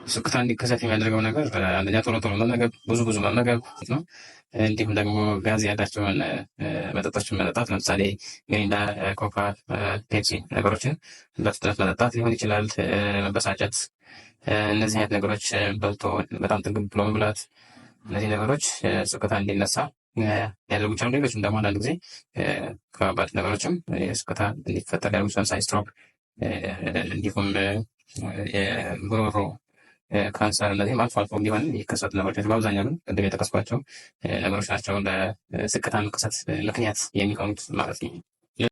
ስክታ እንዲከሰት የሚያደርገው ነገር አንደኛ ቶሎ ቶሎ መመገብ፣ ብዙ መመገብ ነው። እንዲሁም ደግሞ ጋዝ ያላቸውን መጠጦችን መጠጣት፣ ለምሳሌ ሚሪንዳ፣ ኮካ፣ ፔፕሲ ነገሮችን በፍጥነት መጠጣት ሊሆን ይችላል። መበሳጨት፣ እነዚህ አይነት ነገሮች በልቶ በጣም ጥግብ ብሎ መብላት፣ እነዚህ ነገሮች ስክታ እንዲነሳ ያደርጉ ይችላሉ። ሌሎችም ደግሞ አንዳንድ ጊዜ ከባድ ነገሮችም ስክታ እንዲፈጠር ያደርጉ፣ ለምሳሌ ስትሮክ፣ እንዲሁም የጉሮሮ ካንሰር፣ እነዚህም አልፎ አልፎ እንዲሆን የሚከሰቱ ነገሮች ናቸው። በአብዛኛው ግን ቅድም የጠቀስኳቸው ነገሮች ናቸው ለስክታ መከሰት ምክንያት የሚሆኑት ማለት ነው።